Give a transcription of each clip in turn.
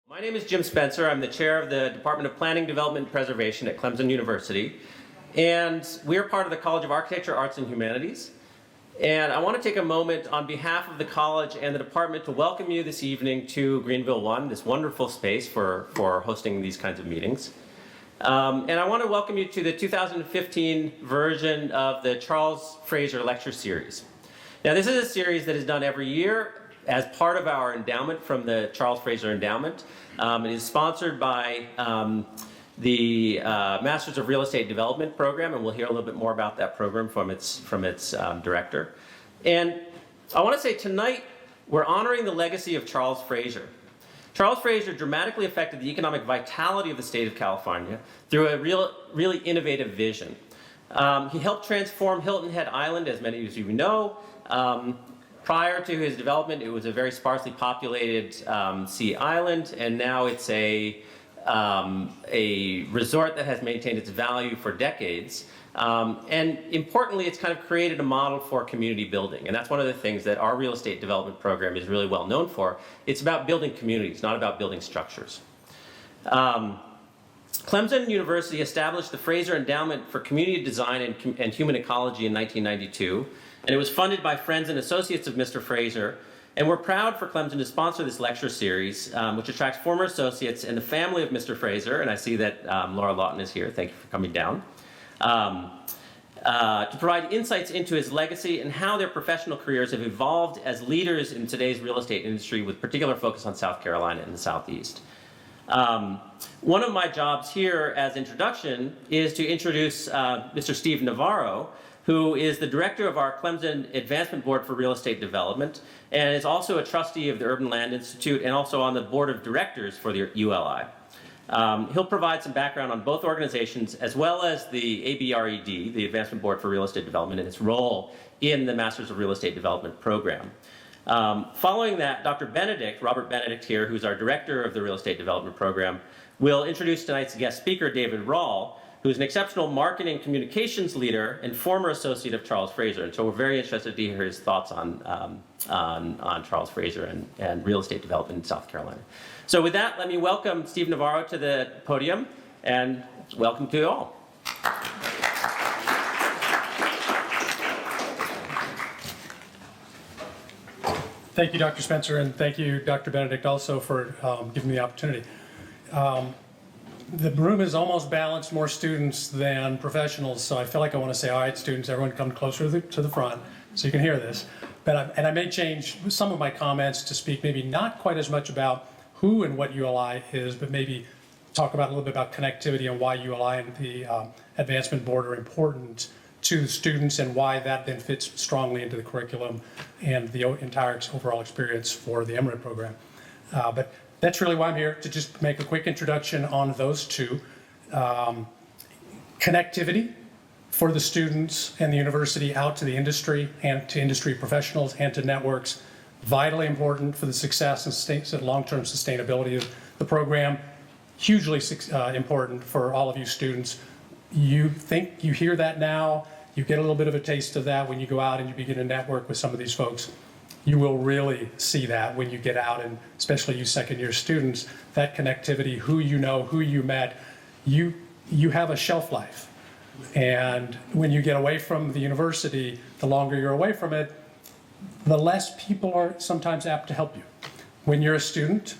My name is Jim Spencer. I'm the chair of the Department of Planning, Development, and Preservation at Clemson University. And we are part of the College of Architecture, Arts, and Humanities. And I want to take a moment on behalf of the college and the department to welcome you this evening to Greenville 1, this wonderful space for hosting these kinds of meetings. And I want to welcome you to the 2015 version of the Charles Fraser Lecture Series. Now, this is a series that is done every year as part of our endowment from the Charles Fraser Endowment. It is sponsored by the Masters of Real Estate Development program, and we'll hear a little bit more about that program from its director. And I want to say tonight we're honoring the legacy of Charles Fraser. Charles Fraser dramatically affected the economic vitality of the state of California through a really innovative vision. He helped transform Hilton Head Island, as many of you know. Prior to his development, it was a very sparsely populated sea island, and now it's a resort that has maintained its value for decades. And importantly, it's kind of created a model for community building, and that's one of the things that our real estate development program is really well known for. It's about building communities, not about building structures. Clemson University established the Fraser Endowment for Community Design and Human Ecology in 1992. And it was funded by friends and associates of Mr. Fraser. And we're proud for Clemson to sponsor this lecture series, which attracts former associates and the family of Mr. Fraser. And I see that Laura Lawton is here. Thank you for coming down. To provide insights into his legacy and how their professional careers have evolved as leaders in today's real estate industry, with particular focus on South Carolina and the Southeast. One of my jobs here as introduction is to introduce Mr. Steve Navarro, who is the director of our Clemson Advancement Board for Real Estate Development, and is also a trustee of the Urban Land Institute and also on the board of directors for the ULI. He'll provide some background on both organizations as well as the ABRED, the Advancement Board for Real Estate Development, and its role in the Masters of Real Estate Development program. Following that, Dr. Benedict, Robert Benedict here, who's our director of the Real Estate Development program, will introduce tonight's guest speaker, David Rawl, who's an exceptional marketing communications leader and former associate of Charles Fraser. And so we're very interested to hear his thoughts on Charles Fraser and real estate development in South Carolina. So with that, let me welcome Steve Navarro to the podium, and welcome to you all. Thank you, Dr. Spencer, and thank you, Dr. Benedict, also for giving me the opportunity. The room is almost balanced, more students than professionals, so I feel like I want to say, all right, students, everyone come closer to the front so you can hear this. But I may change some of my comments to speak maybe not quite as much about who and what ULI is, but maybe talk about a little bit about connectivity and why ULI and the Advancement Board are important to the students and why that then fits strongly into the curriculum and the entire overall experience for the emirate program. But that's really why I'm here, to just make a quick introduction on those two. Connectivity for the students and the university out to the industry and to industry professionals and to networks, vitally important for the success and long-term sustainability of the program, hugely important for all of you students. You think you hear that now, you get a little bit of a taste of that when you go out and you begin to network with some of these folks. You will really see that when you get out, and especially you second-year students, that connectivity, who you know, who you met, you have a shelf life. And when you get away from the university, the longer you're away from it, the less people are sometimes apt to help you. When you're a student,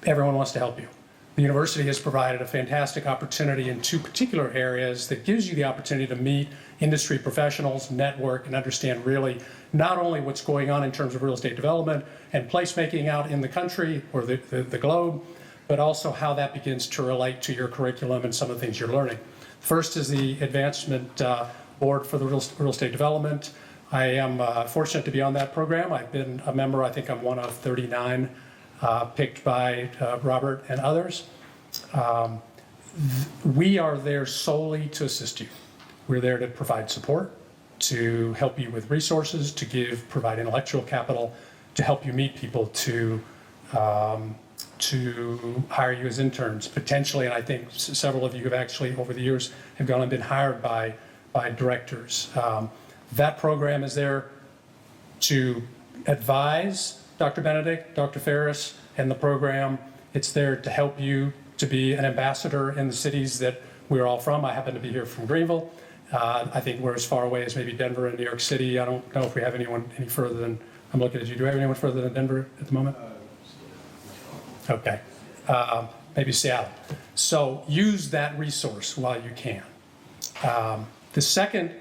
everyone wants to help you. The university has provided a fantastic opportunity in two particular areas that gives you the opportunity to meet industry professionals, network, and understand really not only what's going on in terms of real estate development and placemaking out in the country or the globe, but also how that begins to relate to your curriculum and some of the things you're learning. First is the Advancement Board for the Real Estate Development. I am fortunate to be on that program. I've been a member, I think I'm one of 39 picked by Robert and others. We are there solely to assist you. We're there to provide support, to help you with resources, to provide intellectual capital, to help you meet people, to hire you as interns, potentially, and I think several of you have actually, over the years, have gone and been hired by directors. That program is there to advise Dr. Benedict, Dr. Ferris, and the program It's there to help you to be an ambassador in the cities that we're all from. I happen to be here from Greenville. I think we're as far away as maybe Denver and New York City. I don't know if we have anyone any further than, I'm looking at you. Do we have anyone further than Denver at the moment? Okay. Maybe Seattle. So use that resource while you can. The second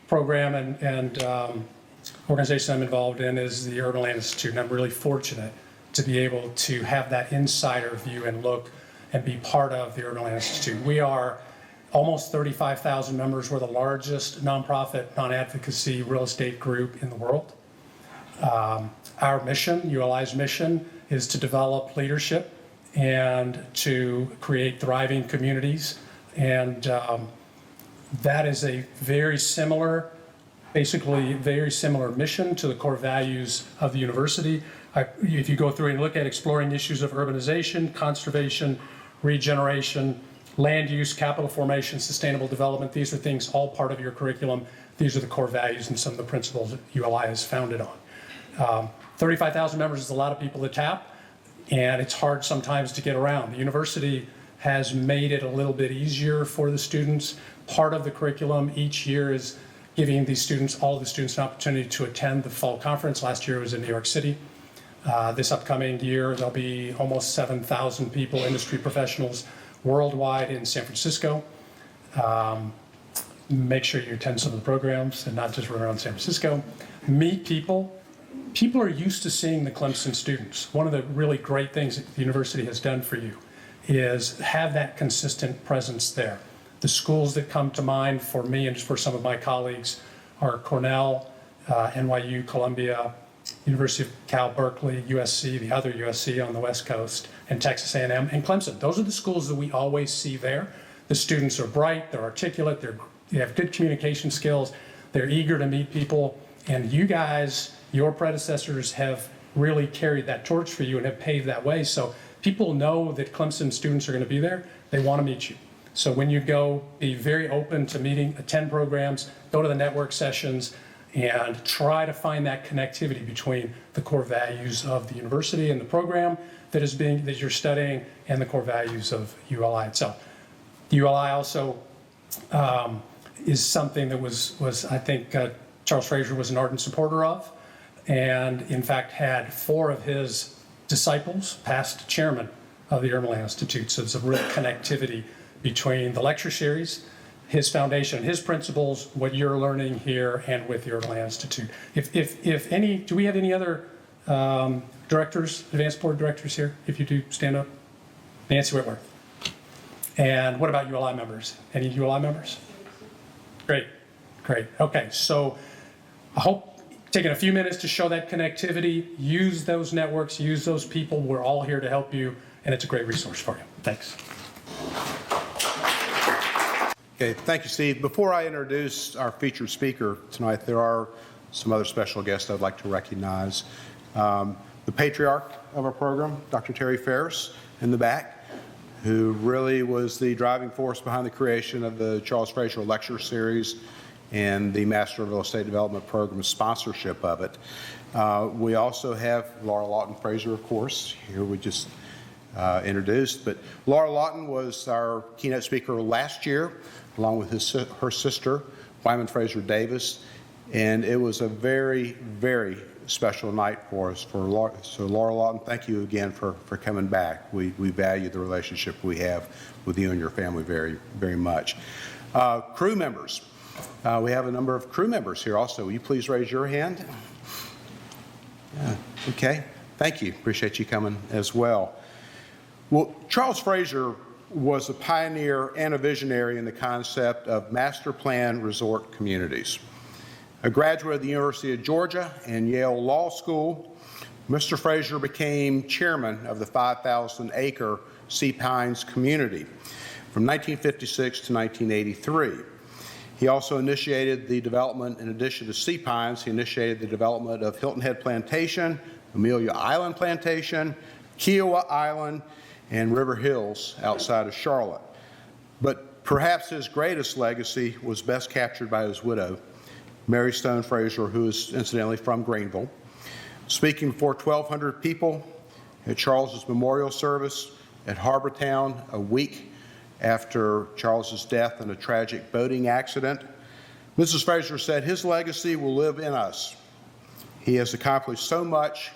program and organization I'm involved in is the Urban Land Institute, and I'm really fortunate to be able to have that insider view and look and be part of the Urban Land Institute. We are almost 35,000 members. We're the largest nonprofit, non-advocacy real estate group in the world. Our mission, ULI's mission, is to develop leadership and to create thriving communities. And that is a very similar, basically very similar mission to the core values of the university. If you go through and look at exploring issues of urbanization, conservation, regeneration, land use, capital formation, sustainable development, these are things all part of your curriculum. These are the core values and some of the principles that ULI is founded on. 35,000 members is a lot of people to tap, and it's hard sometimes to get around. The university has made it a little bit easier for the students. Part of the curriculum each year is giving these students, all of the students, an opportunity to attend the fall conference. Last year it was in New York City. This upcoming year, there'll be almost 7,000 people, industry professionals, worldwide in San Francisco. Make sure you attend some of the programs and not just run around San Francisco. Meet people. People are used to seeing the Clemson students. One of the really great things that the university has done for you is have that consistent presence there. The schools that come to mind for me and for some of my colleagues are Cornell, NYU, Columbia, University of Cal, Berkeley, USC, the other USC on the West Coast, and Texas A&M, and Clemson. Those are the schools that we always see there. The students are bright, they're articulate, they have good communication skills, they're eager to meet people, and you guys, your predecessors, have really carried that torch for you and have paved that way. So people know that Clemson students are going to be there. They want to meet you. So when you go, be very open to meeting, attend programs, go to the network sessions, and try to find that connectivity between the core values of the university and the program that you're studying and the core values of ULI itself. ULI also is something that was I think Charles Fraser was an ardent supporter of, and in fact had 4 of his disciples past chairman of the Urban Land Institute. So there's a real connectivity between the lecture series, his foundation, his principles, what you're learning here, and with the Urban Land Institute. If any, do we have any other directors, advanced board directors here? If you do, stand up. Nancy Whitworth. And what about ULI members? Any ULI members? Great, great. Okay, so I hope taking a few minutes to show that connectivity, use those networks, use those people. We're all here to help you, and it's a great resource for you. Thanks. Okay, thank you, Steve. Before I introduce our featured speaker tonight, there are some other special guests I'd like to recognize. The patriarch of our program, Dr. Terry Ferris, in the back, who really was the driving force behind the creation of the Charles Fraser Lecture Series and the Master of Real Estate Development Program sponsorship of it. We also have Laura Lawton Fraser, of course, here we just introduced, but Laura Lawton was our keynote speaker last year, along with her sister, Wyman Fraser Davis, and it was a very, very special night for us. So Laura Lawton, thank you again for coming back. We value the relationship we have with you and your family very, very much. Crew members. We have a number of crew members here also. Will you please raise your hand? Yeah, okay, thank you. Appreciate you coming as well. Well, Charles Fraser was a pioneer and a visionary in the concept of master plan resort communities. A graduate of the University of Georgia and Yale Law School, Mr. Fraser became chairman of the 5,000-acre Sea Pines community from 1956 to 1983. He also initiated the development, in addition to Sea Pines, he initiated the development of Hilton Head Plantation, Amelia Island Plantation, Kiawah Island, and River Hills outside of Charlotte. But perhaps his greatest legacy was best captured by his widow, Mary Stone Fraser, who is incidentally from Greenville. Speaking before 1,200 people at Charles's memorial service, at Harbortown a week after Charles's death in a tragic boating accident. Mrs. Fraser said, "His legacy will live in us. He has accomplished so much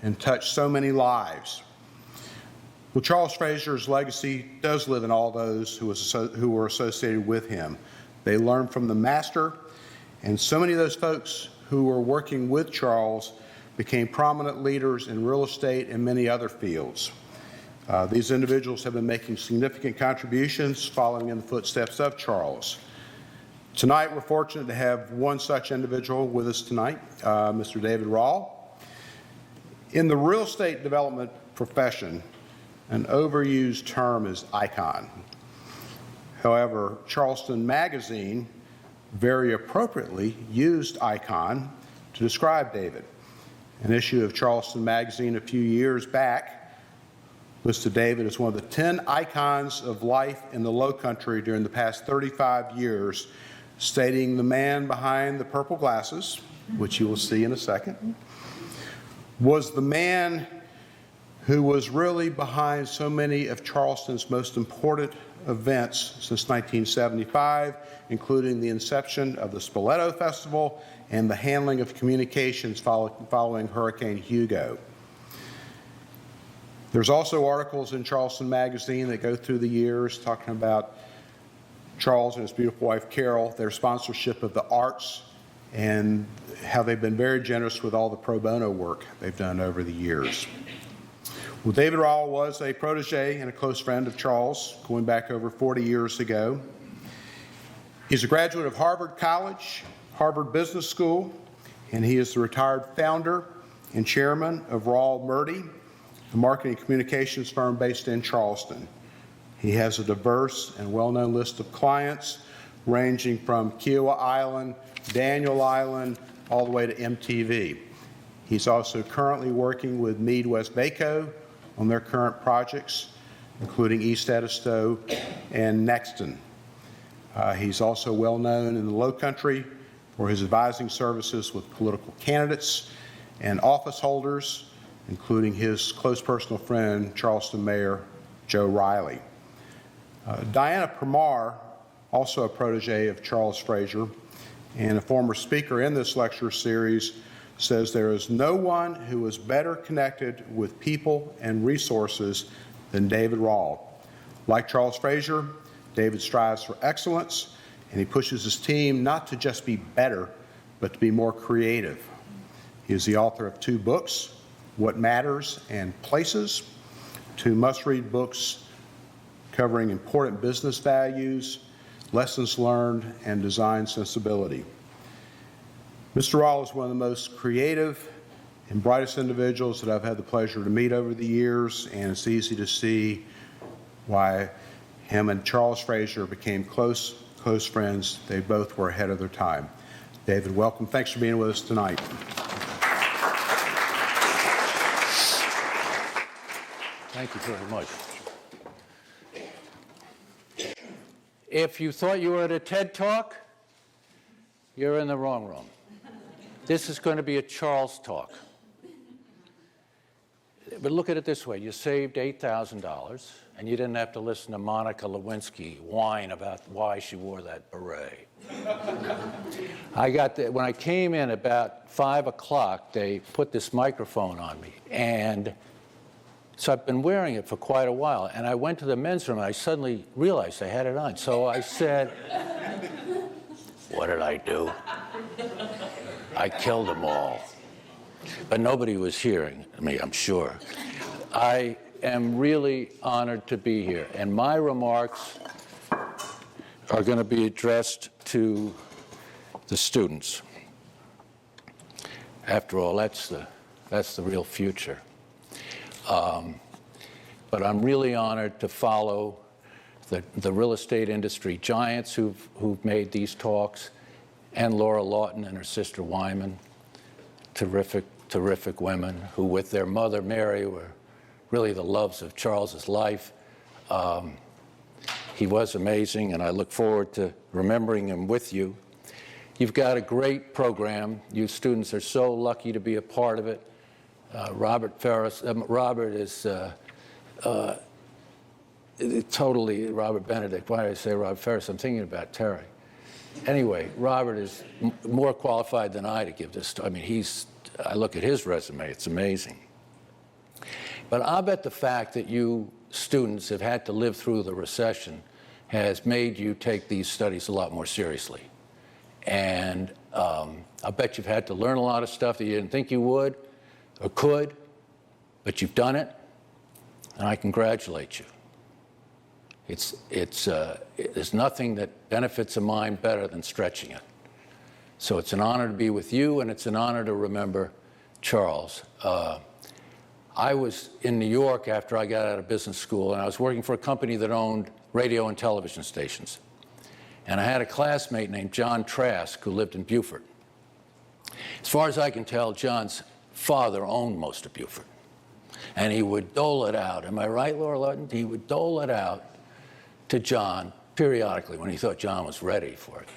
and touched so many lives." Well, Charles Fraser's legacy does live in all those who were associated with him. They learned from the master, and so many of those folks who were working with Charles became prominent leaders in real estate and many other fields. These individuals have been making significant contributions following in the footsteps of Charles. Tonight, we're fortunate to have one such individual with us tonight, Mr. David Rawl. In the real estate development profession, an overused term is icon. However, Charleston Magazine very appropriately used icon to describe David. An issue of Charleston Magazine a few years back listed David as one of the 10 icons of life in the Low Country during the past 35 years, stating the man behind the purple glasses, which you will see in a second, was the man who was really behind so many of Charleston's most important events since 1975, including the inception of the Spoleto Festival and the handling of communications following Hurricane Hugo. There's also articles in Charleston Magazine that go through the years talking about Charles and his beautiful wife Carol, their sponsorship of the arts, and how they've been very generous with all the pro bono work they've done over the years. Well, David Rawl was a protege and a close friend of Charles, going back over 40 years ago. He's a graduate of Harvard College, Harvard Business School, and he is the retired founder and chairman of Rawle Murdy, a marketing communications firm based in Charleston. He has a diverse and well-known list of clients ranging from Kiawah Island, Daniel Island, all the way to MTV. He's also currently working with Westavco on their current projects, including East Edisto and Nexton. He's also well known in the Low Country for his advising services with political candidates and office holders, including his close personal friend, Charleston Mayor Joe Riley. Diana Permar, also a protege of Charles Fraser and a former speaker in this lecture series, says there is no one who is better connected with people and resources than David Rawl. Like Charles Fraser, David strives for excellence, and he pushes his team not to just be better, but to be more creative. He is the author of 2 books, What Matters and Places, 2 must-read books covering important business values, lessons learned, and design sensibility. Mr. Rawl is one of the most creative and brightest individuals that I've had the pleasure to meet over the years, and it's easy to see why him and Charles Fraser became close friends. They both were ahead of their time. David, welcome. Thanks for being with us tonight. Thank you very much. If you thought you were at a TED Talk, you're in the wrong room. This is going to be a Charles Talk. But look at it this way. You saved $8,000, and you didn't have to listen to Monica Lewinsky whine about why she wore that beret. When I came in about 5 o'clock, they put this microphone on me, and so I've been wearing it for quite a while, and I went to the men's room, and I suddenly realized I had it on. So I said, what did I do? I killed them all. But nobody was hearing me, I'm sure. I am really honored to be here, and my remarks are going to be addressed to the students. After all, that's the real future. But I'm really honored to follow the real estate industry giants who've made these talks, and Laura Lawton and her sister Wyman, terrific women who, with their mother Mary, were really the loves of Charles's life. He was amazing, and I look forward to remembering him with you. You've got a great program. You students are so lucky to be a part of it. Robert is totally Robert Benedict. Why did I say Rob Ferris? I'm thinking about Terry. Anyway, Robert is more qualified than I to give this. I mean, I look at his resume, it's amazing. But I'll bet the fact that you students have had to live through the recession has made you take these studies a lot more seriously. And I'll bet you've had to learn a lot of stuff that you didn't think you would or could, but you've done it, and I congratulate you. There's nothing that benefits a mind better than stretching it. So it's an honor to be with you, and it's an honor to remember Charles. I was in New York after I got out of business school, and I was working for a company that owned radio and television stations. And I had a classmate named John Trask who lived in Beaufort. As far as I can tell, John's father owned most of Beaufort. And he would dole it out. Am I right, Laura Lawton? He would dole it out to John periodically when he thought John was ready for it.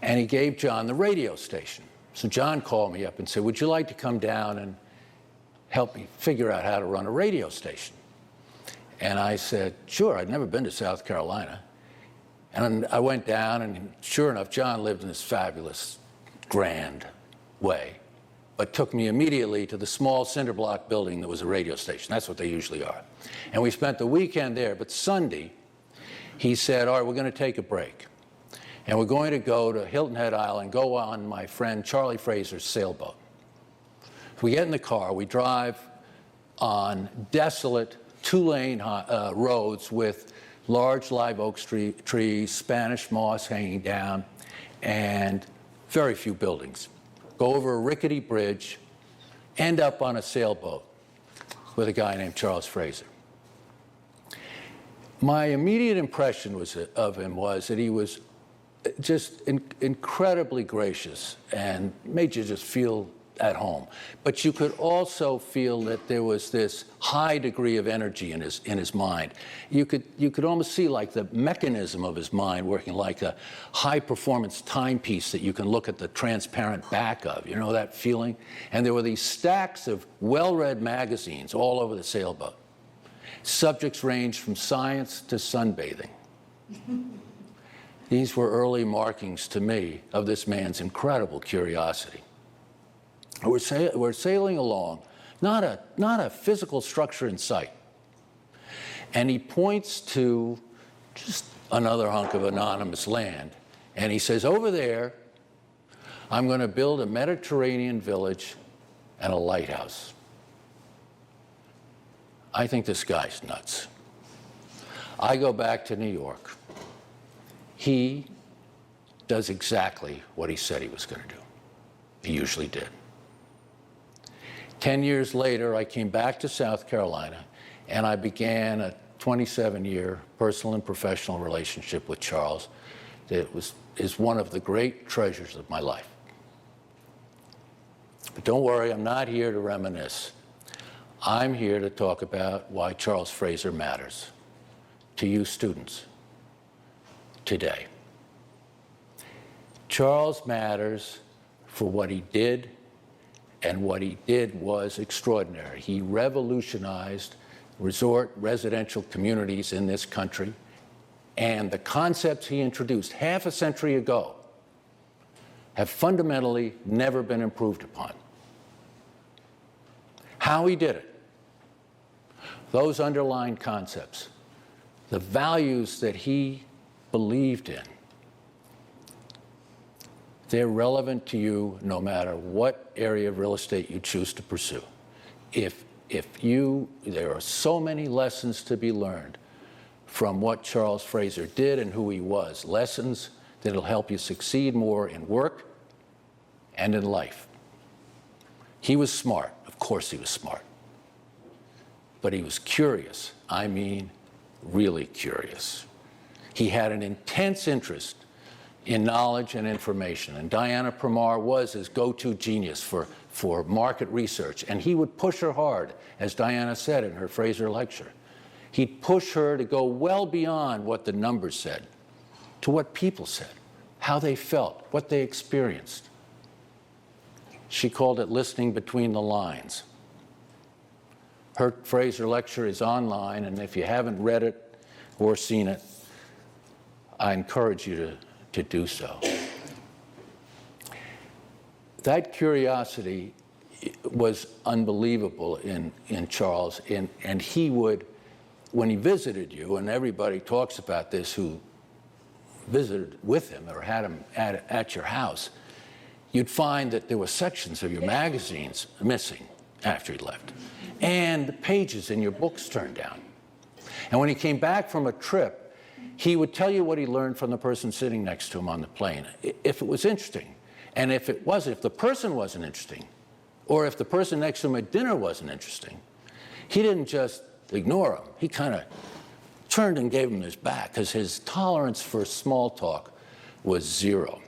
And he gave John the radio station. So John called me up and said, would you like to come down and help me figure out how to run a radio station? And I said, sure. I'd never been to South Carolina. And I went down, and sure enough, John lived in this fabulous, grand way, but took me immediately to the small cinder block building that was a radio station. That's what they usually are. And we spent the weekend there, but Sunday, he said, all right, we're going to take a break. And we're going to go to Hilton Head Island, go on my friend Charlie Fraser's sailboat. So we get in the car, we drive on desolate two-lane roads with large live oak trees, Spanish moss hanging down, and very few buildings. Go over a rickety bridge, end up on a sailboat with a guy named Charles Fraser. My immediate impression of him was that he was just incredibly gracious and made you just feel at home. But you could also feel that there was this high degree of energy in his mind. You could almost see like the mechanism of his mind working like a high performance timepiece that you can look at the transparent back of. You know that feeling? And there were these stacks of well-read magazines all over the sailboat. Subjects ranged from science to sunbathing. These were early markings to me of this man's incredible curiosity. We're sailing along, not a physical structure in sight. And he points to just another hunk of anonymous land. And he says, over there, I'm going to build a Mediterranean village and a lighthouse. I think this guy's nuts. I go back to New York. He does exactly what he said he was going to do. He usually did. 10 years later, I came back to South Carolina, and I began a 27-year personal and professional relationship with Charles that is one of the great treasures of my life. But don't worry, I'm not here to reminisce. I'm here to talk about why Charles Fraser matters to you students today. Charles matters for what he did, and what he did was extraordinary. He revolutionized resort residential communities in this country, and the concepts he introduced half a century ago have fundamentally never been improved upon. How he did it, those underlying concepts, the values that he believed in, they're relevant to you no matter what area of real estate you choose to pursue. There are so many lessons to be learned from what Charles Fraser did and who he was, lessons that'll help you succeed more in work and in life. He was smart, of course he was smart, but he was curious, I mean really curious. He had an intense interest in knowledge and information. And Diana Primar was his go-to genius for market research. And he would push her hard, as Diana said in her Fraser Lecture. He'd push her to go well beyond what the numbers said, to what people said, how they felt, what they experienced. She called it listening between the lines. Her Fraser Lecture is online, and if you haven't read it, or seen it, I encourage you to do so. That curiosity was unbelievable in Charles, and he would, when he visited you, and everybody talks about this who visited with him or had him at your house, you'd find that there were sections of your magazines missing after he left, and the pages in your books turned down. And when he came back from a trip, he would tell you what he learned from the person sitting next to him on the plane, if it was interesting. And if it wasn't, if the person wasn't interesting, or if the person next to him at dinner wasn't interesting, he didn't just ignore him. He kind of turned and gave him his back, because his tolerance for small talk was zero.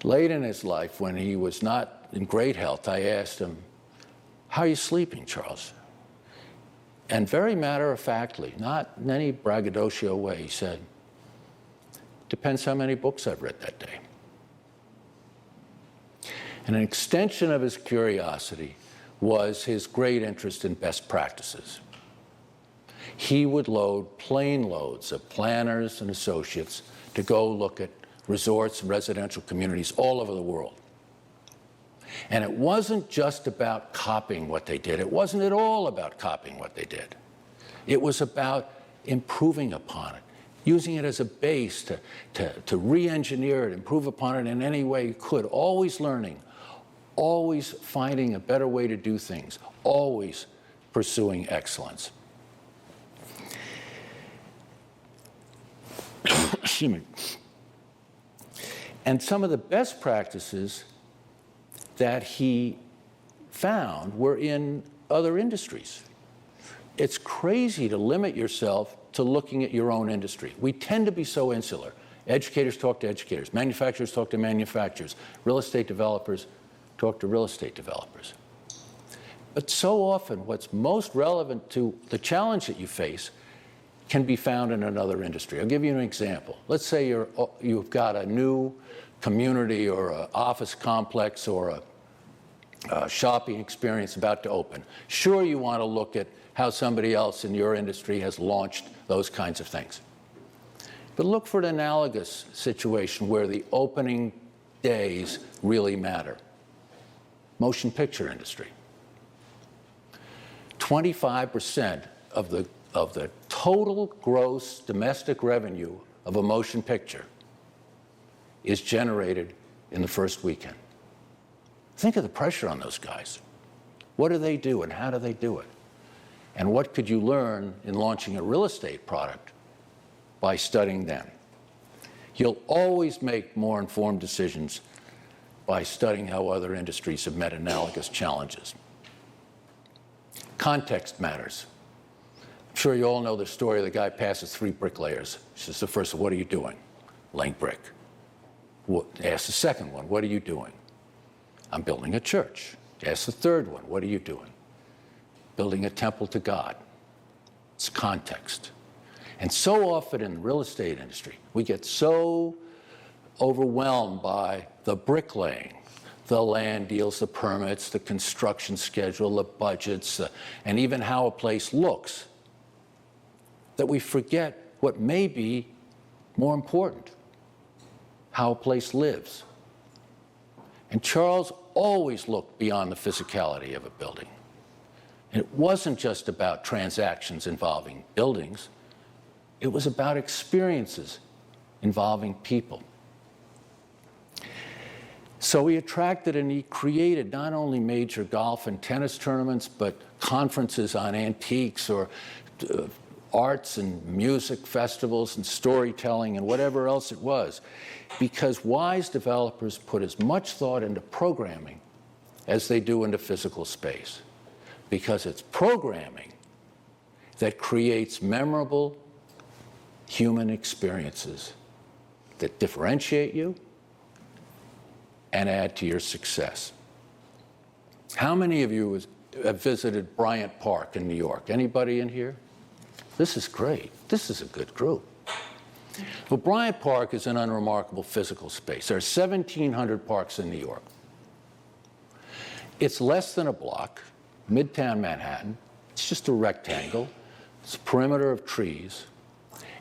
Late in his life, when he was not in great health, I asked him, "How are you sleeping, Charles?" And very matter-of-factly, not in any braggadocio way, he said, "Depends how many books I've read that day." And an extension of his curiosity was his great interest in best practices. He would load plane loads of planners and associates to go look at resorts and residential communities all over the world. And it wasn't just about copying what they did. It wasn't at all about copying what they did. It was about improving upon it, using it as a base to re-engineer it, improve upon it in any way you could, always learning, always finding a better way to do things, always pursuing excellence. Excuse me. And some of the best practices that he found were in other industries. It's crazy to limit yourself to looking at your own industry. We tend to be so insular. Educators talk to educators, manufacturers talk to manufacturers, real estate developers talk to real estate developers. But so often what's most relevant to the challenge that you face can be found in another industry. I'll give you an example. Let's say you've got a new community or an office complex or a shopping experience about to open. Sure, you want to look at how somebody else in your industry has launched those kinds of things. But look for an analogous situation where the opening days really matter. Motion picture industry. 25% of the total gross domestic revenue of a motion picture is generated in the first weekend. Think of the pressure on those guys. What do they do and how do they do it? And what could you learn in launching a real estate product by studying them? You'll always make more informed decisions by studying how other industries have met analogous challenges. Context matters. I'm sure you all know the story of the guy passes 3 bricklayers. He says the first one, "What are you doing?" "Laying brick." Ask the second one, "What are you doing?" "I'm building a church." Ask the third one, "What are you doing?" "Building a temple to God." It's context. And so often in the real estate industry, we get so overwhelmed by the bricklaying, the land deals, the permits, the construction schedule, the budgets, and even how a place looks, that we forget what may be more important, how a place lives. And Charles always looked beyond the physicality of a building. And it wasn't just about transactions involving buildings. It was about experiences involving people. So he attracted and he created not only major golf and tennis tournaments, but conferences on antiques or arts and music festivals and storytelling and whatever else it was, because wise developers put as much thought into programming as they do into physical space, because it's programming that creates memorable human experiences that differentiate you and add to your success. How many of you have visited Bryant Park in New York? Anybody in here? This is great. This is a good group. Well, Bryant Park is an unremarkable physical space. There are 1,700 parks in New York. It's less than a block, Midtown Manhattan. It's just a rectangle. It's a perimeter of trees.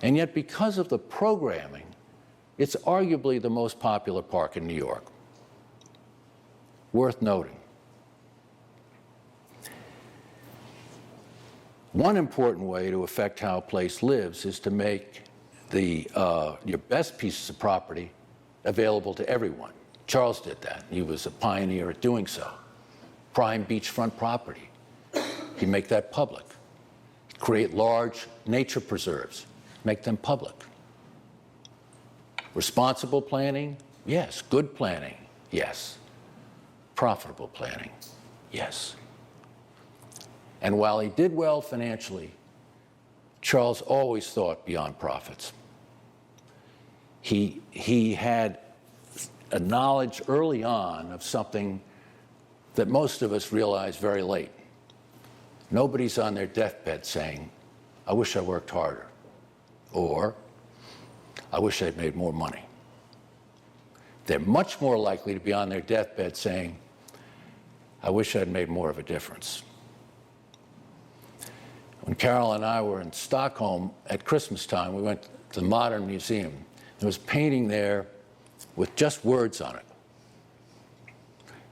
And yet, because of the programming, it's arguably the most popular park in New York. Worth noting. One important way to affect how a place lives is to make your best pieces of property available to everyone. Charles did that. He was a pioneer at doing so. Prime beachfront property. He'd make that public. Create large nature preserves. Make them public. Responsible planning? Yes. Good planning? Yes. Profitable planning? Yes. And while he did well financially, Charles always thought beyond profits. He had a knowledge early on of something that most of us realize very late. Nobody's on their deathbed saying, I wish I worked harder, or I wish I'd made more money. They're much more likely to be on their deathbed saying, I wish I'd made more of a difference. When Carol and I were in Stockholm at Christmas time, we went to the Modern Museum. There was a painting there with just words on it.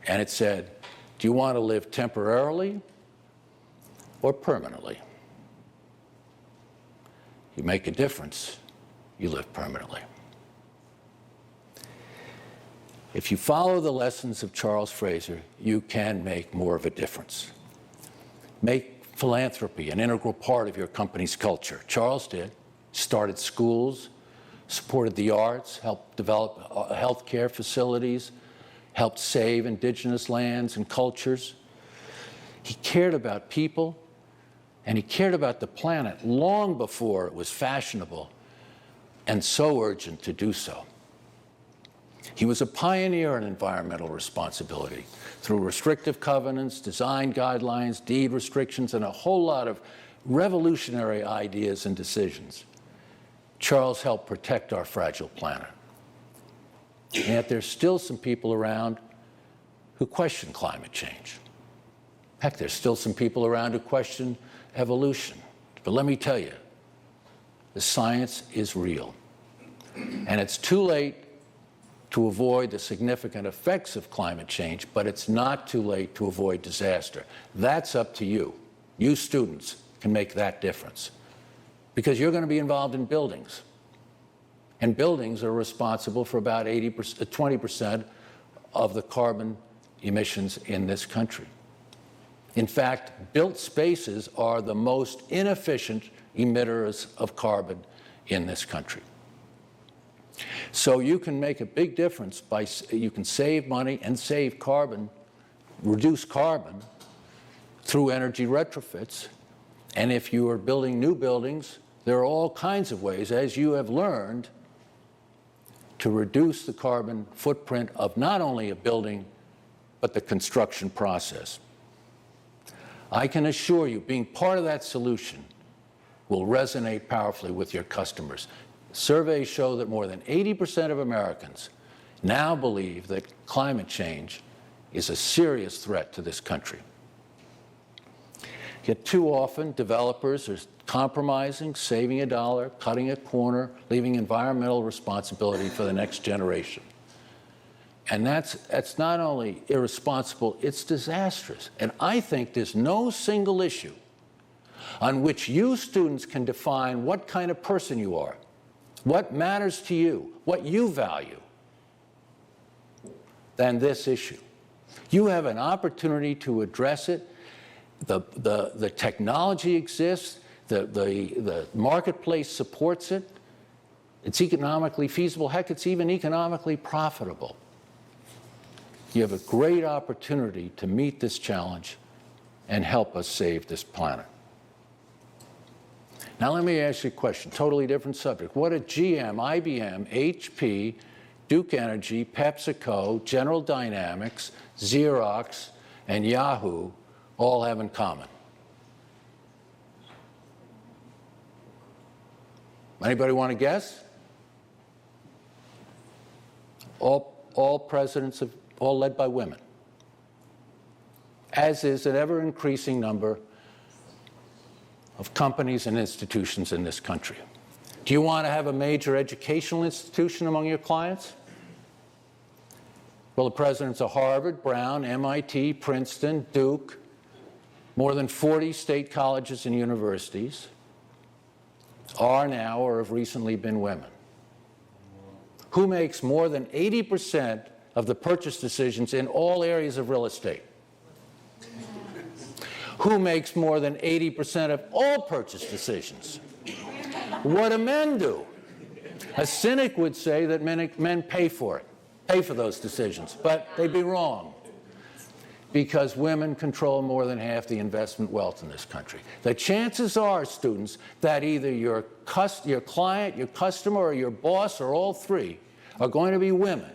And it said, do you want to live temporarily or permanently? You make a difference, you live permanently. If you follow the lessons of Charles Fraser, you can make more of a difference. Make philanthropy an integral part of your company's culture. Charles did. Started schools, supported the arts, helped develop healthcare facilities, helped save indigenous lands and cultures. He cared about people, and he cared about the planet long before it was fashionable and so urgent to do so. He was a pioneer in environmental responsibility through restrictive covenants, design guidelines, deed restrictions, and a whole lot of revolutionary ideas and decisions. Charles helped protect our fragile planet. And yet there's still some people around who question climate change. Heck, there's still some people around who question evolution. But let me tell you, the science is real. And it's too late to avoid the significant effects of climate change, but it's not too late to avoid disaster. That's up to you. You students can make that difference because you're going to be involved in buildings. And buildings are responsible for about 20% of the carbon emissions in this country. In fact, built spaces are the most inefficient emitters of carbon in this country. So you can make a big difference you can save money and save carbon, reduce carbon through energy retrofits. And if you are building new buildings, there are all kinds of ways, as you have learned, to reduce the carbon footprint of not only a building, but the construction process. I can assure you, being part of that solution will resonate powerfully with your customers. Surveys show that more than 80% of Americans now believe that climate change is a serious threat to this country. Yet too often, developers are compromising, saving a dollar, cutting a corner, leaving environmental responsibility for the next generation. And that's not only irresponsible, it's disastrous. And I think there's no single issue on which you students can define what kind of person you are, what matters to you, what you value, than this issue. You have an opportunity to address it. The technology exists, the marketplace supports it, it's economically feasible, heck, it's even economically profitable. You have a great opportunity to meet this challenge and help us save this planet. Now let me ask you a question, totally different subject. What did GM, IBM, HP, Duke Energy, PepsiCo, General Dynamics, Xerox, and Yahoo all have in common? Anybody want to guess? All presidents of, all led by women, as is an ever-increasing number of companies and institutions in this country. Do you want to have a major educational institution among your clients? Well, the presidents of Harvard, Brown, MIT, Princeton, Duke, more than 40 state colleges and universities are now or have recently been women. Who makes more than 80% of the purchase decisions in all areas of real estate? Who makes more than 80% of all purchase decisions? What do men do? A cynic would say that men pay for it, pay for those decisions, but they'd be wrong, because women control more than half the investment wealth in this country. The chances are, students, that either your client, your customer, or your boss, or all three, are going to be women.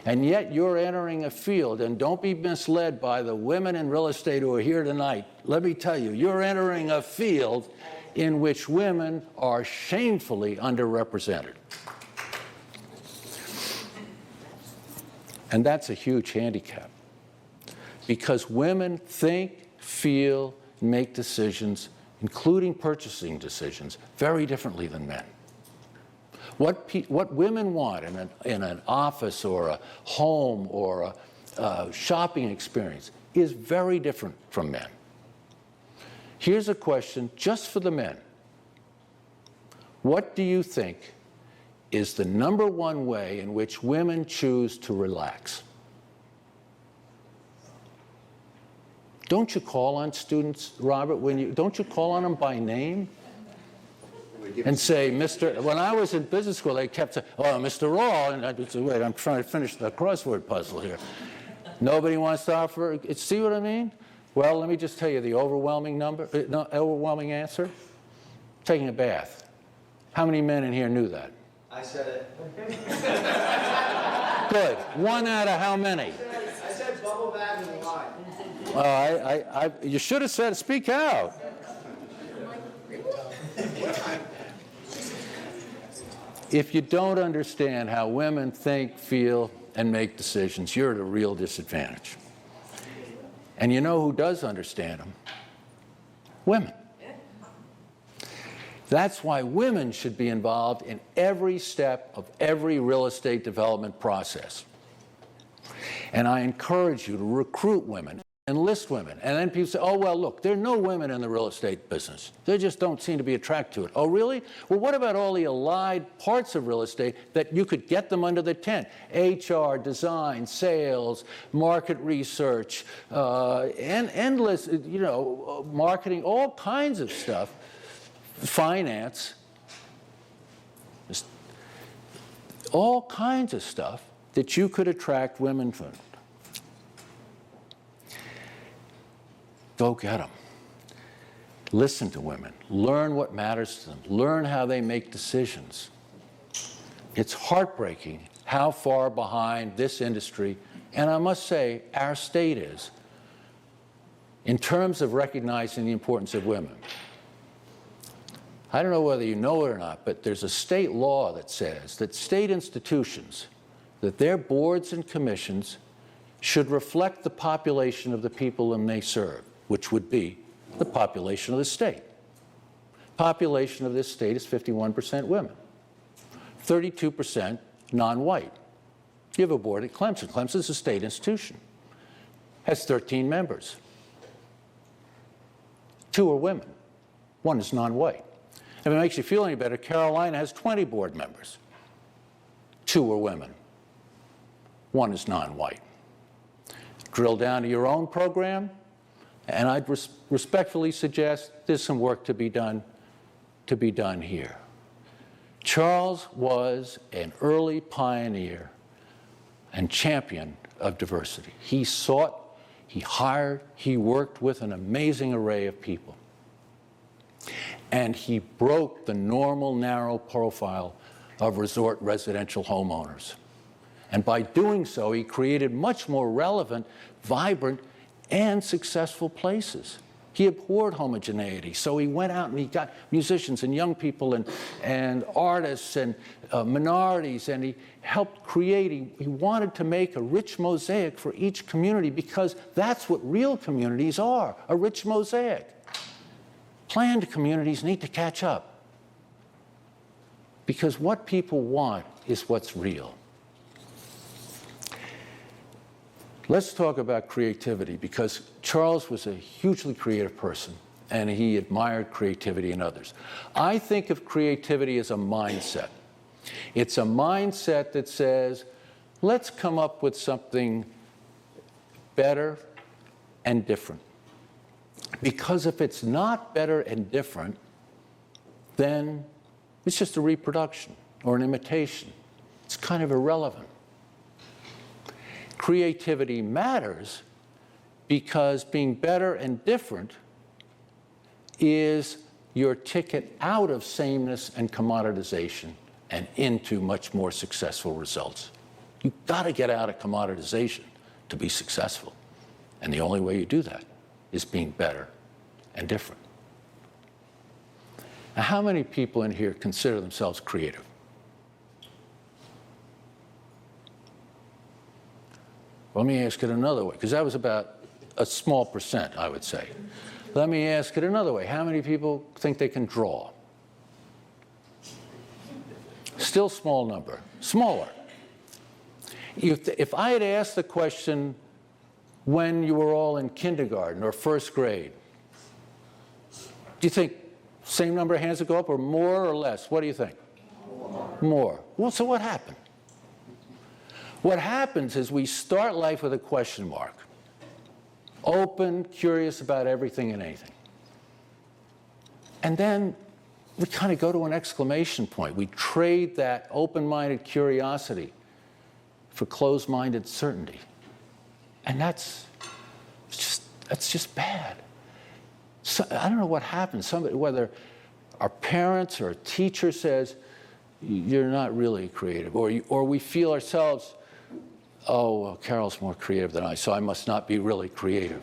And yet you're entering a field, and don't be misled by the women in real estate who are here tonight. Let me tell you, you're entering a field in which women are shamefully underrepresented. And that's a huge handicap, because women think, feel, and make decisions, including purchasing decisions, very differently than men. What women want in an office or a home or a shopping experience is very different from men. Here's a question just for the men. What do you think is the number one way in which women choose to relax? Don't you call on students, Robert, don't you call on them by name? And say, when I was in business school, they kept saying, oh, Mr. Rawl, and I'd say, wait, I'm trying to finish the crossword puzzle here. Nobody wants to offer, see what I mean? Well, let me just tell you the overwhelming answer. Taking a bath. How many men in here knew that? I said it. Good. One out of how many? I said bubble bath and wine. You should have said, speak out. If you don't understand how women think, feel, and make decisions, you're at a real disadvantage. And you know who does understand them? Women. That's why women should be involved in every step of every real estate development process. And I encourage you to recruit women, enlist women. And then people say, oh, well, look, there are no women in the real estate business. They just don't seem to be attracted to it. Oh, really? Well, what about all the allied parts of real estate that you could get them under the tent? HR, design, sales, market research, and endless, marketing, all kinds of stuff, finance, just all kinds of stuff that you could attract women from. Go get them. Listen to women. Learn what matters to them. Learn how they make decisions. It's heartbreaking how far behind this industry, and I must say our state is, in terms of recognizing the importance of women. I don't know whether you know it or not, but there's a state law that says that state institutions, that their boards and commissions should reflect the population of the people whom they serve, which would be the population of the state. Population of this state is 51% women, 32% non-white. You have a board at Clemson. Clemson is a state institution. Has 13 members. 2 are women. 1 is non-white. If it makes you feel any better, Carolina has 20 board members. 2 are women. 1 is non-white. Drill down to your own program, and I'd respectfully suggest there's some work to be done here. Charles was an early pioneer and champion of diversity. He sought, he hired, he worked with an amazing array of people. And he broke the normal narrow profile of resort residential homeowners. And by doing so, he created much more relevant, vibrant, and successful places. He abhorred homogeneity, so he went out and he got musicians and young people and artists and minorities, and he helped create, he wanted to make a rich mosaic for each community, because that's what real communities are, a rich mosaic. planned communities need to catch up. Because what people want is what's real. Let's talk about creativity, because Charles was a hugely creative person, and he admired creativity in others. I think of creativity as a mindset. It's a mindset that says, let's come up with something better and different. Because if it's not better and different, then it's just a reproduction or an imitation. It's kind of irrelevant. Creativity matters because being better and different is your ticket out of sameness and commoditization and into much more successful results. You've got to get out of commoditization to be successful. And the only way you do that is being better and different. Now, how many people in here consider themselves creative? Let me ask it another way, because that was about a small percent, I would say. Let me ask it another way. How many people think they can draw? Still small number. Smaller. If I had asked the question when you were all in kindergarten or first grade, do you think same number of hands would go up, or more or less? What do you think? More. Well, so what happened? What happens is we start life with a question mark. Open, curious about everything and anything. And then we kind of go to an exclamation point. We trade that open-minded curiosity for closed-minded certainty. And that's just bad. So, I don't know what happens. Somebody, whether our parents or a teacher says, you're not really creative, or we feel ourselves, oh, well, Carol's more creative than I, so I must not be really creative.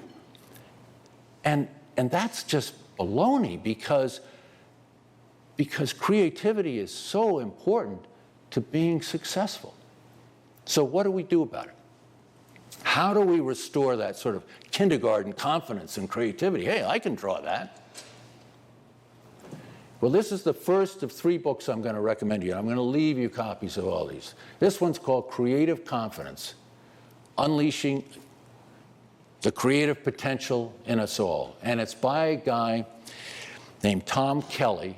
And that's just baloney, because creativity is so important to being successful. So what do we do about it? How do we restore that sort of kindergarten confidence and creativity? Hey, I can draw that. Well, this is the first of 3 books I'm going to recommend you. I'm going to leave you copies of all these. This one's called Creative Confidence, Unleashing the Creative Potential in Us All. And it's by a guy named Tom Kelly,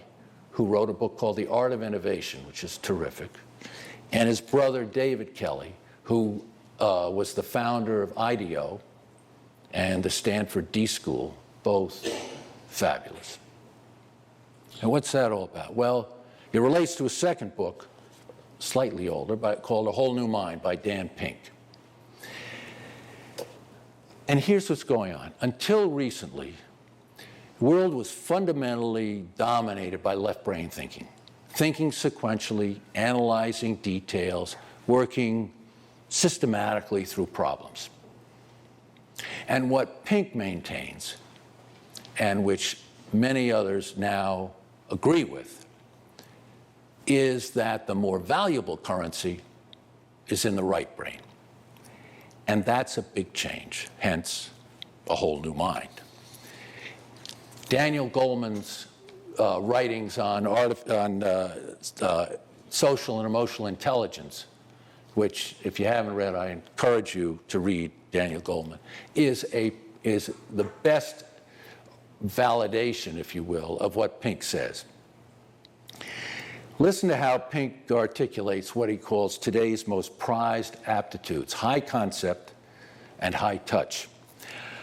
who wrote a book called The Art of Innovation, which is terrific, and his brother David Kelly, who was the founder of IDEO and the Stanford D School, both fabulous. And what's that all about? Well, it relates to a second book, slightly older, called A Whole New Mind by Dan Pink. And here's what's going on. Until recently, the world was fundamentally dominated by left-brain thinking sequentially, analyzing details, working systematically through problems. And what Pink maintains, and which many others now agree with, is that the more valuable currency is in the right brain. And that's a big change, hence A Whole New Mind. Daniel Goleman's writings on social and emotional intelligence, which, if you haven't read, I encourage you to read Daniel Goleman, is the best validation, if you will, of what Pink says. Listen to how Pink articulates what he calls today's most prized aptitudes: high concept and high touch.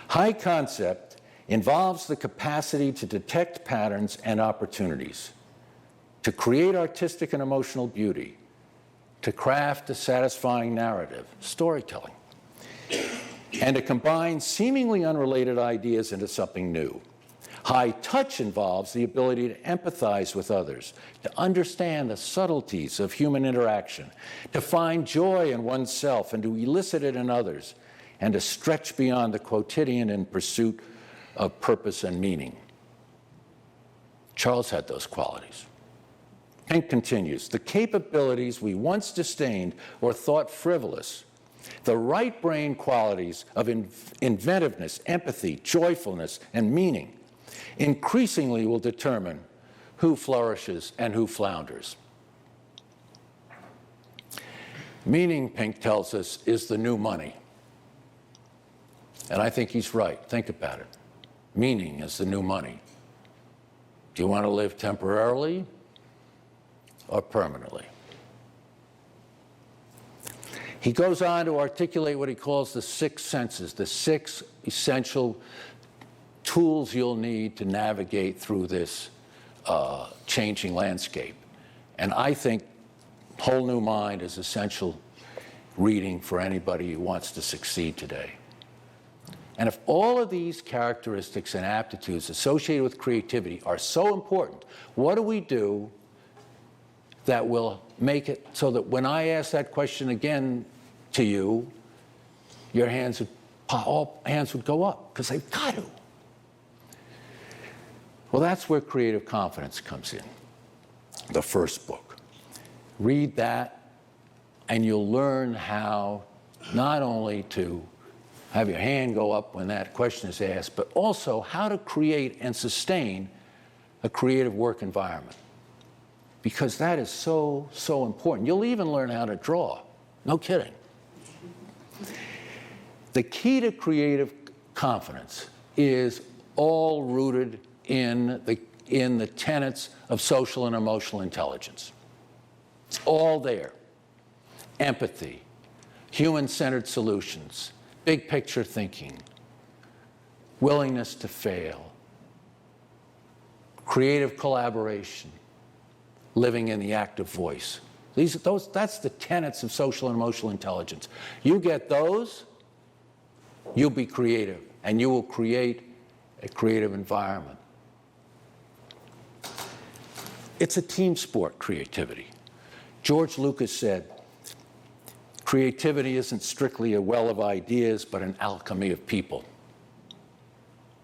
High concept involves the capacity to detect patterns and opportunities, to create artistic and emotional beauty, to craft a satisfying narrative, storytelling, and to combine seemingly unrelated ideas into something new. High touch involves the ability to empathize with others, to understand the subtleties of human interaction, to find joy in oneself and to elicit it in others, and to stretch beyond the quotidian in pursuit of purpose and meaning. Charles had those qualities. Pink continues, the capabilities we once disdained or thought frivolous, the right brain qualities of inventiveness, empathy, joyfulness, and meaning, increasingly will determine who flourishes and who flounders. Meaning, Pink tells us, is the new money. And I think he's right. Think about it. Meaning is the new money. Do you want to live temporarily or permanently? He goes on to articulate what he calls the 6 senses, the 6 essential tools you'll need to navigate through this changing landscape. And I think Whole New Mind is essential reading for anybody who wants to succeed today. And if all of these characteristics and aptitudes associated with creativity are so important, what do we do that will make it so that when I ask that question again to you, your hands would, all hands would go up, because they've got to. Well, that's where creative confidence comes in, the first book. Read that, and you'll learn how not only to have your hand go up when that question is asked, but also how to create and sustain a creative work environment. Because that is so, so important. You'll even learn how to draw. No kidding. The key to creative confidence is all rooted in the tenets of social and emotional intelligence. It's all there. Empathy, human-centered solutions, big picture thinking, willingness to fail, creative collaboration, living in the active voice. That's the tenets of social and emotional intelligence. You get those, you'll be creative, and you will create a creative environment. It's a team sport, creativity. George Lucas said, creativity isn't strictly a well of ideas, but an alchemy of people.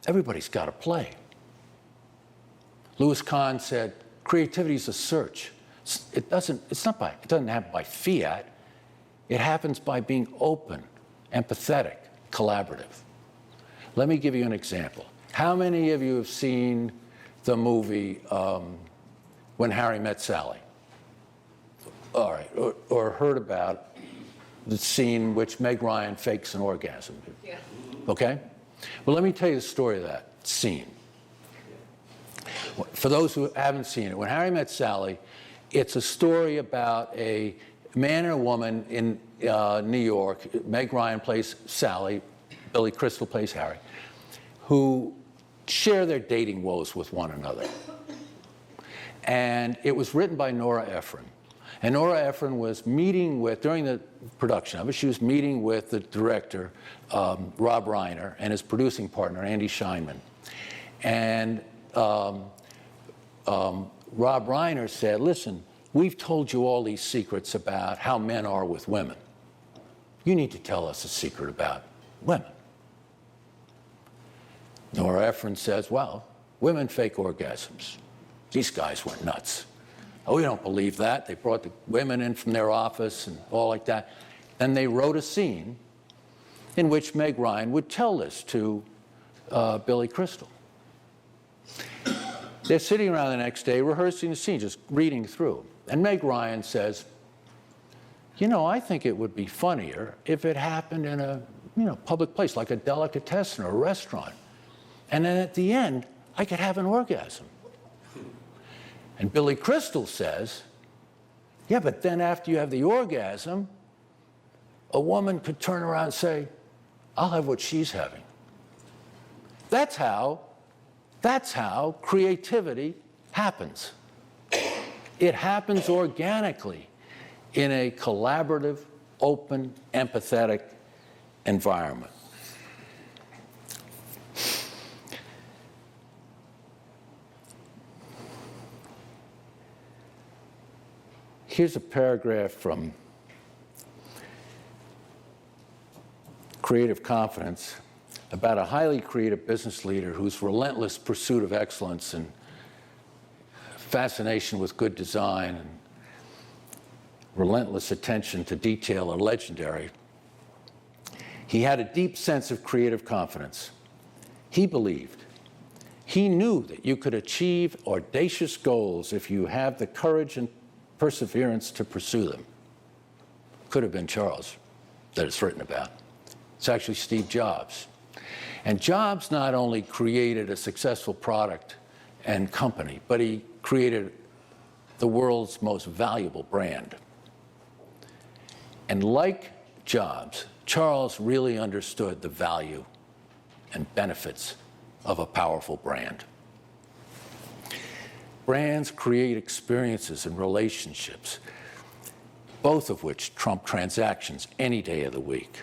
Everybody's got to play. Louis Kahn said, creativity is a search. It doesn't happen by fiat. It happens by being open, empathetic, collaborative. Let me give you an example. How many of you have seen the movie When Harry Met Sally? All right, or heard about the scene which Meg Ryan fakes an orgasm. Yeah. Okay? Well, let me tell you the story of that scene. For those who haven't seen it, When Harry Met Sally, it's a story about a man and a woman in New York. Meg Ryan plays Sally, Billy Crystal plays Harry, who share their dating woes with one another. And it was written by Nora Ephron. And Nora Ephron was meeting with, during the production of it, she was meeting with the director, Rob Reiner, and his producing partner, Andy Scheinman. And Rob Reiner said, listen, we've told you all these secrets about how men are with women. You need to tell us a secret about women. Nora Ephron says, well, women fake orgasms. These guys went nuts. Oh, we don't believe that. They brought the women in from their office and all like that. And they wrote a scene in which Meg Ryan would tell this to Billy Crystal. They're sitting around the next day rehearsing the scene, just reading through. And Meg Ryan says, you know, I think it would be funnier if it happened in a public place, like a delicatessen or a restaurant. And then at the end, I could have an orgasm. And Billy Crystal says, yeah, but then after you have the orgasm, a woman could turn around and say, I'll have what she's having. That's how creativity happens. It happens organically in a collaborative, open, empathetic environment. Here's a paragraph from Creative Confidence about a highly creative business leader whose relentless pursuit of excellence and fascination with good design and relentless attention to detail are legendary. He had a deep sense of creative confidence. He believed He knew that you could achieve audacious goals if you have the courage and perseverance to pursue them. Could have been Charles that it's written about. It's actually Steve Jobs. And Jobs not only created a successful product and company, but he created the world's most valuable brand. And like Jobs, Charles really understood the value and benefits of a powerful brand. Brands create experiences and relationships, both of which trump transactions any day of the week.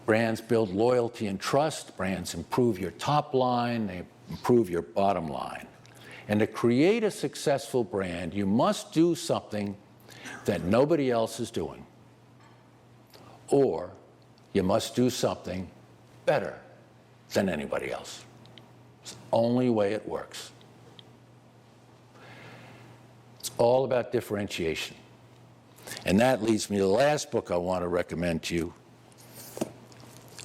Brands build loyalty and trust. Brands improve your top line. They improve your bottom line. And to create a successful brand, you must do something that nobody else is doing. Or you must do something better than anybody else. It's the only way it works. It's all about differentiation. And that leads me to the last book I want to recommend to you,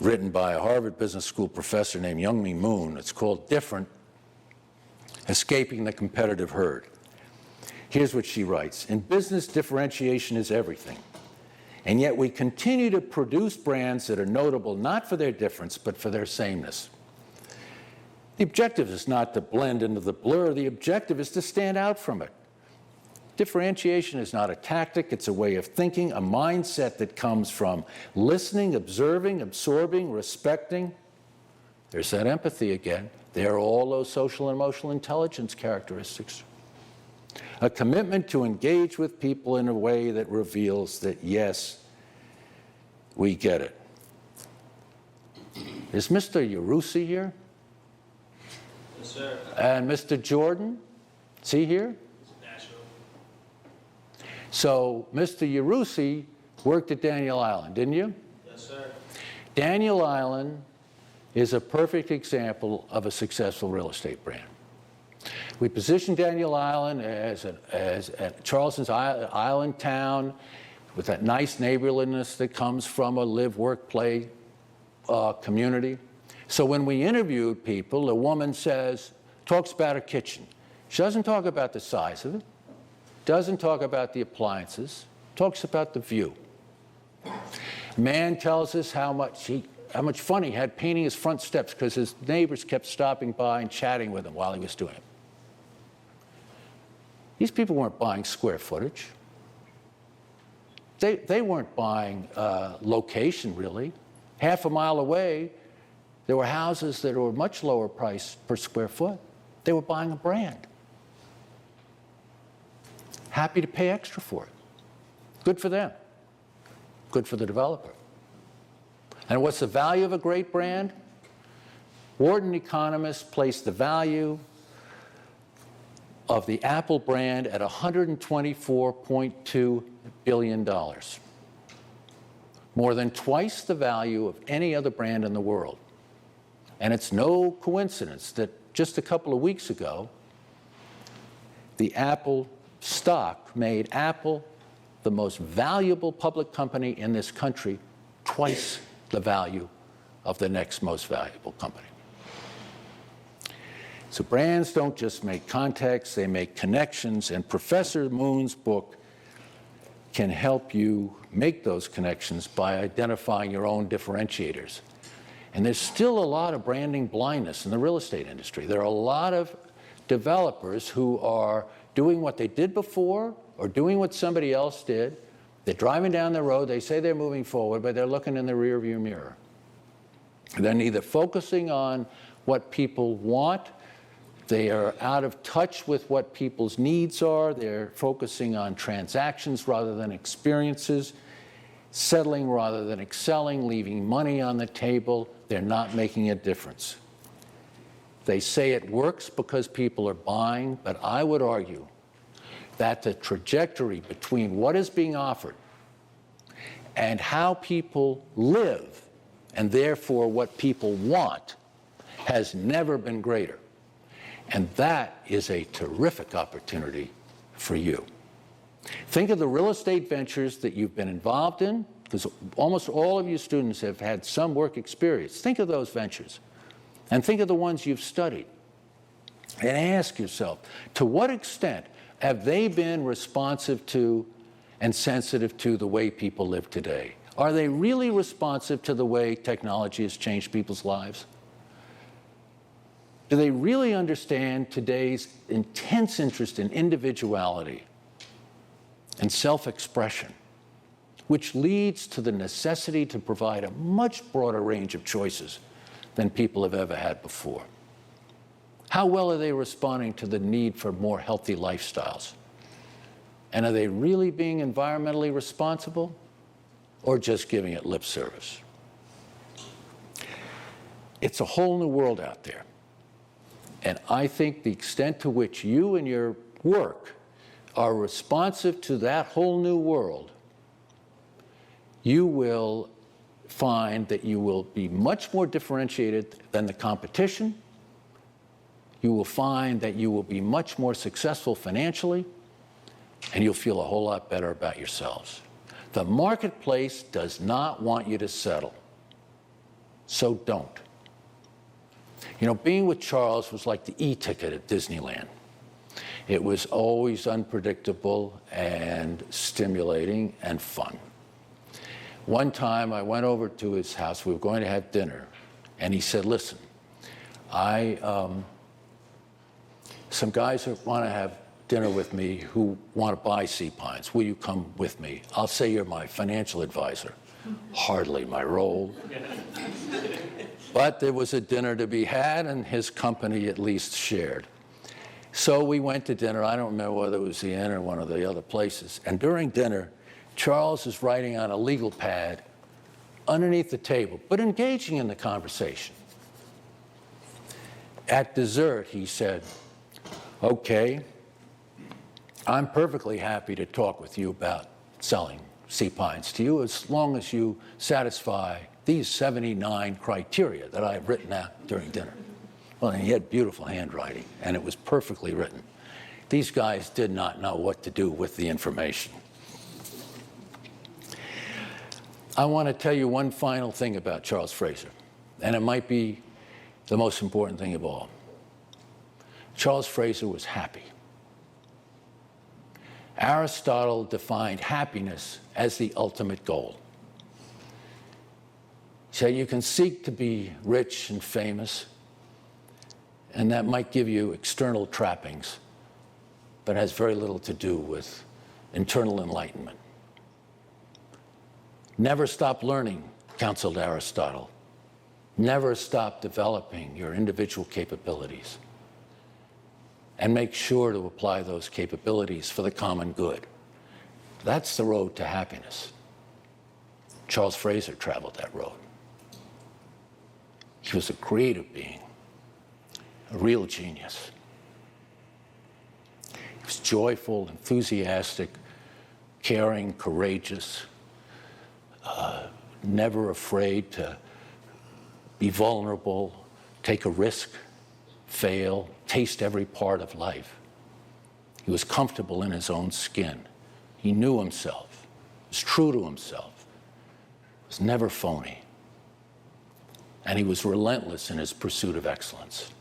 written by a Harvard Business School professor named Youngmi Moon. It's called Different: Escaping the Competitive Herd. Here's what she writes. In business, differentiation is everything. And yet we continue to produce brands that are notable not for their difference, but for their sameness. The objective is not to blend into the blur. The objective is to stand out from it. Differentiation is not a tactic. It's a way of thinking, a mindset that comes from listening, observing, absorbing, respecting. There's that empathy again. There are all those social and emotional intelligence characteristics. A commitment to engage with people in a way that reveals that, yes, we get it. Is Mr. Yarusi here? Yes, sir. And Mr. Jordan? Is he here? National. So, Mr. Yarusi worked at Daniel Island, didn't you? Yes, sir. Daniel Island is a perfect example of a successful real estate brand. We positioned Daniel Island as Charleston's island town with that nice neighborliness that comes from a live, work, play community. So when we interviewed people, the woman talks about her kitchen. She doesn't talk about the size of it, doesn't talk about the appliances, talks about the view. A man tells us how much fun he had painting his front steps because his neighbors kept stopping by and chatting with him while he was doing it. These people weren't buying square footage. They weren't buying location, really. Half a mile away, there were houses that were much lower price per square foot. They were buying a brand. Happy to pay extra for it. Good for them. Good for the developer. And what's the value of a great brand? Wharton economists place the value of the Apple brand at $124.2 billion. More than twice the value of any other brand in the world. And it's no coincidence that just a couple of weeks ago, the Apple stock made Apple the most valuable public company in this country, twice the value of the next most valuable company. So brands don't just make contacts, they make connections, and Professor Moon's book can help you make those connections by identifying your own differentiators. And there's still a lot of branding blindness in the real estate industry. There are a lot of developers who are doing what they did before or doing what somebody else did. They're driving down the road, they say they're moving forward, but they're looking in the rearview mirror. They're neither focusing on what people want, they are out of touch with what people's needs are, they're focusing on transactions rather than experiences, settling rather than excelling, leaving money on the table. They're not making a difference. They say it works because people are buying, but I would argue that the trajectory between what is being offered and how people live, and therefore what people want, has never been greater. And that is a terrific opportunity for you. Think of the real estate ventures that you've been involved in, because almost all of you students have had some work experience. Think of those ventures. And think of the ones you've studied. And ask yourself, to what extent have they been responsive to and sensitive to the way people live today? Are they really responsive to the way technology has changed people's lives? Do they really understand today's intense interest in individuality and self-expression, which leads to the necessity to provide a much broader range of choices than people have ever had before? How well are they responding to the need for more healthy lifestyles? And are they really being environmentally responsible or just giving it lip service? It's a whole new world out there. And I think the extent to which you and your work are responsive to that whole new world, you will find that you will be much more differentiated than the competition. You will find that you will be much more successful financially, and you'll feel a whole lot better about yourselves. The marketplace does not want you to settle, so don't. You know, being with Charles was like the e-ticket at Disneyland. It was always unpredictable and stimulating and fun. One time I went over to his house, we were going to have dinner, and he said, listen, some guys want to have dinner with me who want to buy sea pines. Will you come with me? I'll say you're my financial advisor. Hardly my role. But there was a dinner to be had, and his company at least shared. So we went to dinner. I don't remember whether it was the Inn or one of the other places. And during dinner, Charles is writing on a legal pad underneath the table, but engaging in the conversation. At dessert, he said, okay, I'm perfectly happy to talk with you about selling sea pines to you as long as you satisfy these 79 criteria that I've written out during dinner. Well, and he had beautiful handwriting, and it was perfectly written. These guys did not know what to do with the information. I want to tell you one final thing about Charles Fraser, and it might be the most important thing of all. Charles Fraser was happy. Aristotle defined happiness as the ultimate goal. He said you can seek to be rich and famous, and that might give you external trappings, but has very little to do with internal enlightenment. Never stop learning, counseled Aristotle. Never stop developing your individual capabilities. And make sure to apply those capabilities for the common good. That's the road to happiness. Charles Fraser traveled that road. He was a creative being, a real genius. He was joyful, enthusiastic, caring, courageous, never afraid to be vulnerable, take a risk, fail, taste every part of life. He was comfortable in his own skin. He knew himself, was true to himself, was never phony. And he was relentless in his pursuit of excellence.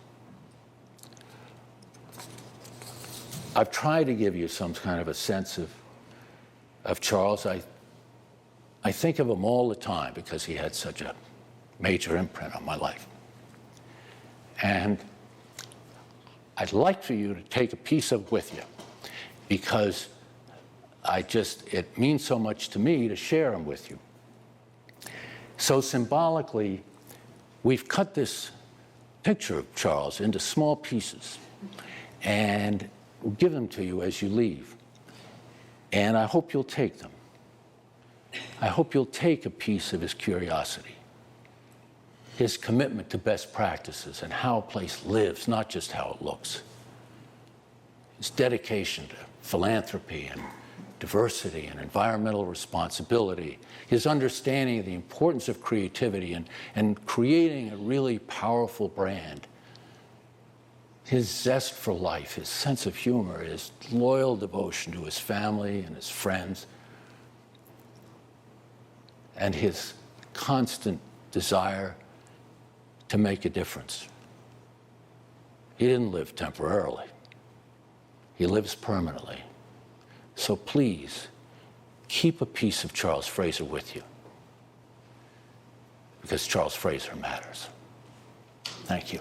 I've tried to give you some kind of a sense of Charles. I think of him all the time because he had such a major imprint on my life. And I'd like for you to take a piece of with you because it means so much to me to share them with you. So symbolically, we've cut this picture of Charles into small pieces and we'll give them to you as you leave. And I hope you'll take them. I hope you'll take a piece of his curiosity, his commitment to best practices and how a place lives, not just how it looks. His dedication to philanthropy and diversity and environmental responsibility, his understanding of the importance of creativity and creating a really powerful brand, his zest for life, his sense of humor, his loyal devotion to his family and his friends, and his constant desire to make a difference He didn't live temporarily. He lives permanently. So please, keep a piece of Charles Fraser with you, because Charles Fraser matters. Thank you.